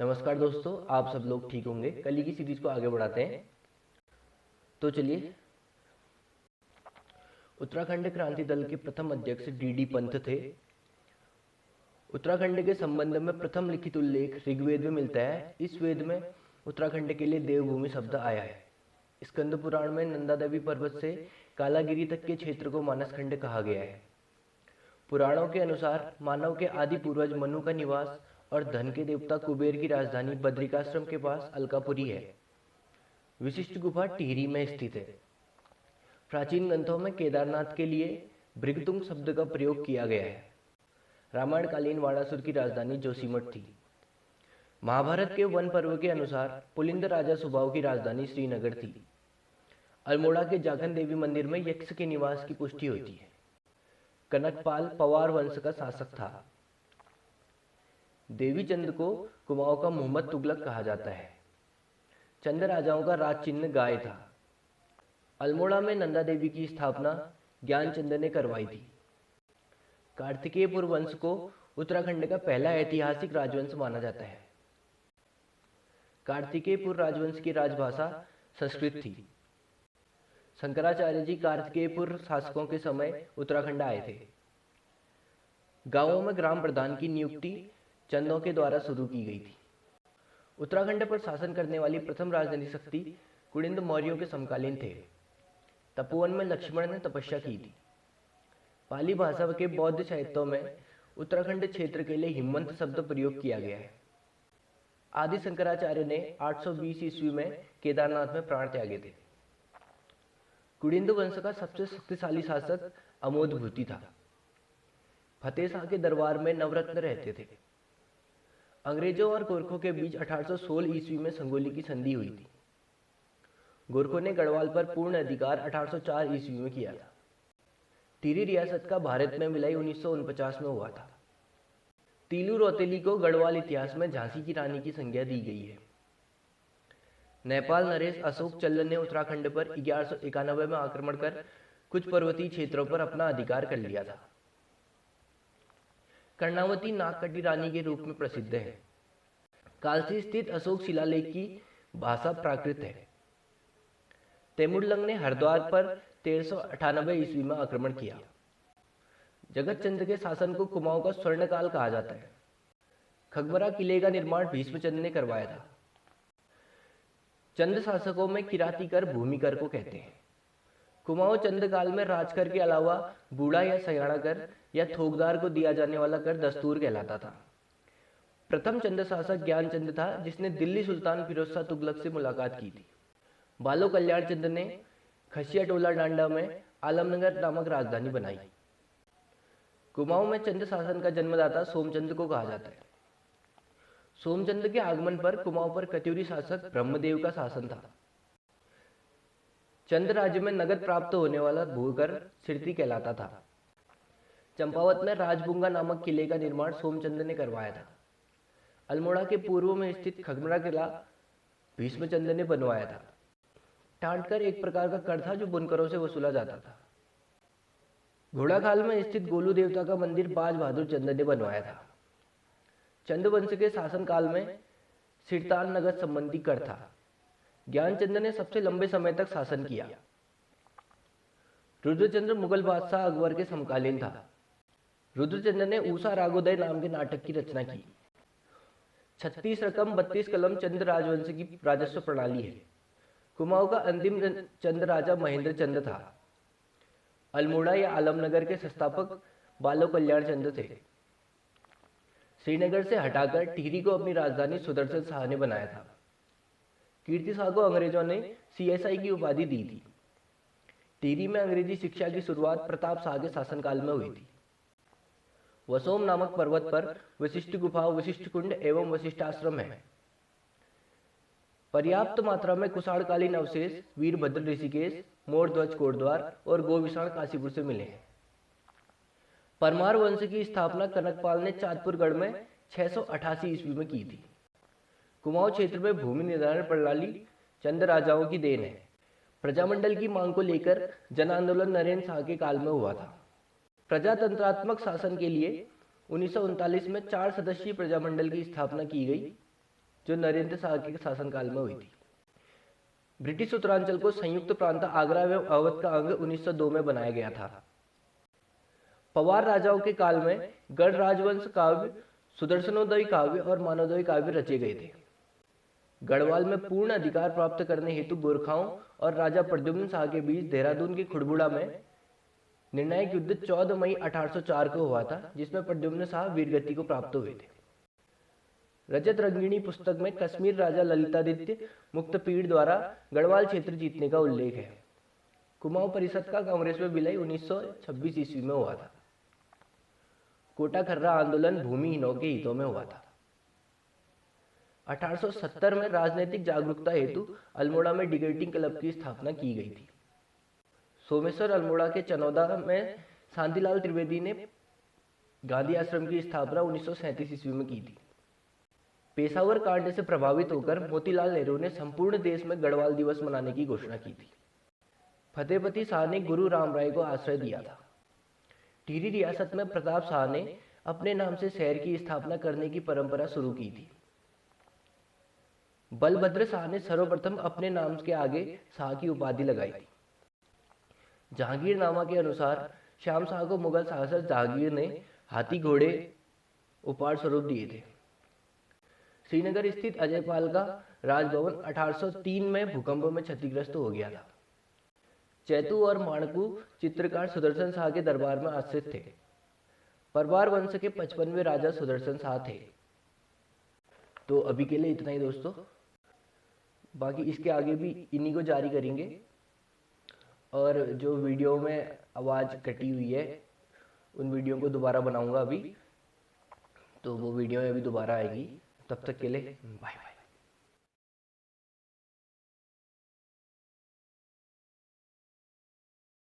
नमस्कार दोस्तों, आप सब लोग ठीक होंगे। कल की सीरीज को आगे बढ़ाते हैं। तो चलिए, उत्तराखंड क्रांति दल के प्रथम अध्यक्ष डीडी पंत थे। उत्तराखंड के संबंध में प्रथम लिखित उल्लेख ऋग्वेद में मिलता है। इस वेद में उत्तराखंड के लिए देवभूमि शब्द आया है। स्कंद पुराण में नंदा देवी पर्वत से कालागिरी तक के क्षेत्र को मानसखंड कहा गया है। पुराणों के अनुसार मानव के आदि पूर्वज मनु का निवास और धन के देवता कुबेर की राजधानी बद्रिकाश्रम के पास अलकापुरी है। विशिष्ट गुफा टिहरी में स्थित है। प्राचीन ग्रंथों में केदारनाथ के लिए भृगतुंग शब्द का प्रयोग किया गया है। रामायण कालीन वाणासुर की राजधानी जोशीमठ थी। महाभारत के वन पर्व के अनुसार पुलिंद राजा सुबाहु की राजधानी श्रीनगर थी। अल्मोड़ा के जाखन देवी मंदिर में यक्ष के निवास की पुष्टि होती है। कनकपाल पवार वंश का शासक था। देवी चंद को कुमाऊं का मोहम्मद तुगलक कहा जाता है। चंद राजाओं का राज चिन्ह गाय था। अल्मोड़ा में नंदा देवी की स्थापना ज्ञानचंद ने करवाई थी। कार्तिकेयपुर वंश को उत्तराखंड का पहला ऐतिहासिक राजवंश माना जाता है। कार्तिकेयपुर राजवंश की राजभाषा संस्कृत थी। शंकराचार्य जी कार्तिकेयपुर शासकों के समय उत्तराखंड आए थे। गांवों में ग्राम प्रधान की नियुक्ति चंदों के द्वारा शुरू की गई थी। उत्तराखंड पर शासन करने वाली प्रथम राजनीतिक शक्ति कुड़िंद मौर्यों के समकालीन थे। तपोवन में लक्ष्मण ने तपस्या की थी। पाली भाषा के बौद्ध साहित्यों में उत्तराखंड क्षेत्र के लिए हिमवंत शब्द प्रयोग किया गया है। आदि शंकराचार्य ने 820 ईस्वी में केदारनाथ में प्राण त्यागे थे। कुड़िंद वंश का सबसे शक्तिशाली शासक अमोद भूति था। फतेह शाह के दरबार में नवरत्न रहते थे। अंग्रेजों और गोरखों के बीच 1816 ईस्वी में संगोली की संधि हुई थी। गोरखों ने गढ़वाल पर पूर्ण अधिकार 1804 ईस्वी में किया था। टिहरी रियासत का भारत में विलय 1949 में हुआ था। तीलू रौतेली को गढ़वाल इतिहास में झांसी की रानी की संज्ञा दी गई है। नेपाल नरेश अशोक चल्ल ने उत्तराखंड पर 1191 में आक्रमण कर कुछ पर्वतीय क्षेत्रों पर अपना अधिकार कर लिया था। कर्णावती नागकटी रानी के रूप में प्रसिद्ध है। कालसी स्थित अशोक शिलालेख की भाषा प्राकृत है। तैमूरलंग ने हरिद्वार पर 1398 ईस्वी में आक्रमण किया। जगत चंद के शासन को कुमाऊं का स्वर्णकाल कहा जाता है। खगबरा किले का निर्माण भीष्मचंद ने करवाया था। चंद शासकों में किराती कर भूमि कर को कहते हैं। कुमाऊं चंद काल में राजकर के अलावा बूढ़ा या सयाना कर या थोकदार को दिया जाने वाला कर दस्तूर कहलाता था। प्रथम चंद शासक ज्ञानचंद था, जिसने दिल्ली सुल्तान फिरोज शाह तुगलक से मुलाकात की थी। बालो कल्याण चंद ने खसिया टोला डांडा में आलमनगर नामक राजधानी बनाई। कुमाऊं में चंद शासन का जन्मदाता सोमचंद को कहा जाता है। सोमचंद के आगमन पर कुमाऊं पर कत्यूरी शासक ब्रह्मदेव का शासन था। चंद राज्य में नगद प्राप्त होने वाला भूकर सिरती कहलाता था। चंपावत में राजबुंगा नामक किले का निर्माण सोमचंद ने करवाया था। अल्मोड़ा के पूर्व में स्थित खगमरा किला भीष्मचंद ने बनवाया था। टांटकर एक प्रकार का कर था जो बुनकरों से वसूला जाता था। घोड़ाखाल में स्थित गोलू देवता का मंदिर बाज बहादुर चंद ने बनवाया था। चंद वंश के शासनकाल में सिरतान नगद संबंधी कर था। ज्ञानचंद ने सबसे लंबे समय तक शासन किया। रुद्रचंद्र मुगल बादशाह अकबर के समकालीन था। रुद्रचंद्र ने ऊषा रागोदय नाम के नाटक की रचना की। 36 रकम 32 कलम चंद राजवंश की राजस्व प्रणाली है। कुमाऊं का अंतिम चंद राजा महेंद्र चंद था। अल्मोड़ा या आलमनगर के संस्थापक बालो कल्याण चंद थे। श्रीनगर से हटाकर टिहरी को अपनी राजधानी सुदर्शन शाह ने बनाया था। कीर्ति शाह को अंग्रेजों ने सीएसआई की उपाधि दी थी। टिहरी में अंग्रेजी शिक्षा की शुरुआत प्रताप शाह के शासनकाल में हुई थी। वसोम नामक पर्वत पर वशिष्ठ गुफा, वशिष्ठ कुंड एवं वशिष्ठाश्रम है। पर्याप्त मात्रा में कुषाणकालीन अवशेष वीरभद्र ऋषिकेश, मोरध्वज कोटद्वार और गोविषाण काशीपुर से मिले हैं। परमार वंश की स्थापना कनकपाल ने चाँदपुरगढ़ में 688 ईस्वी में की थी। कुमाऊं क्षेत्र में भूमि निर्धारण प्रणाली चंद राजाओं की देन है। प्रजामंडल की मांग को लेकर जन आंदोलन नरेंद्र शाह के काल में हुआ था। प्रजातंत्रात्मक शासन के लिए 1939 में 4 सदस्यीय प्रजामंडल की स्थापना की गई। जो नरेंद्र शाह के शासनकाल में हुई थी। ब्रिटिश उत्तरांचल को संयुक्त प्रांत आगरा एवं अवध का अंग 1902 में बनाया गया था। पवार राजाओं के काल में गढ़ राजवंश काव्य, सुदर्शनोदय काव्य और मानवोदय काव्य रचे गए थे। गढ़वाल में पूर्ण अधिकार प्राप्त करने हेतु गोरखाओं और राजा प्रद्युम्न शाह के बीच देहरादून की खुड़बुड़ा में निर्णायक युद्ध 14 मई 1804 को हुआ था, जिसमें प्रद्युम्न शाह वीरगति को प्राप्त हुए थे। रजत रंगिणी पुस्तक में कश्मीर राजा ललितादित्य मुक्तपीड़ द्वारा गढ़वाल क्षेत्र जीतने का उल्लेख है। कुमाऊं परिषद का कांग्रेस में विलय 1926 ईस्वी में हुआ था। कोटा खर्रा आंदोलन भूमिहीनों के हितों में हुआ था। 1870 में राजनीतिक जागरूकता हेतु अल्मोड़ा में डिबेटिंग क्लब की स्थापना की गई थी। सोमेश्वर अल्मोड़ा के चनौदा में शांतिलाल त्रिवेदी ने गांधी आश्रम की स्थापना 1937 ईस्वी में की थी। पेशावर कांड से प्रभावित होकर मोतीलाल नेहरू ने संपूर्ण देश में गढ़वाल दिवस मनाने की घोषणा की थी। फतेहपति शाह ने गुरु राम राय को आश्रय दिया था। टिहरी रियासत में प्रताप शाह ने अपने नाम से शहर की स्थापना करने की परंपरा शुरू की थी। बलभद्र शाह ने सर्वप्रथम अपने नाम के आगे शाह की उपाधि लगाई थी। जहांगीरनामा के अनुसार श्याम शाह को मुगल शासक जहांगीर ने हाथी घोड़े उपहार स्वरूप दिए थे। श्रीनगर स्थित अजयपाल का राजभवन 1803 में भूकंप में क्षतिग्रस्त हो गया था। चैतू और माणकू चित्रकार सुदर्शन शाह के दरबार में आश्रित थे। परवार वंश के 55वें राजा सुदर्शन शाह थे। तो अभी के लिए इतना ही दोस्तों, बाकी इसके आगे भी इन्हीं को जारी करेंगे। और जो वीडियो में आवाज़ कटी हुई है उन वीडियो को दोबारा बनाऊंगा अभी, तो वो वीडियो अभी दोबारा आएगी। तब तक के लिए बाय बाय।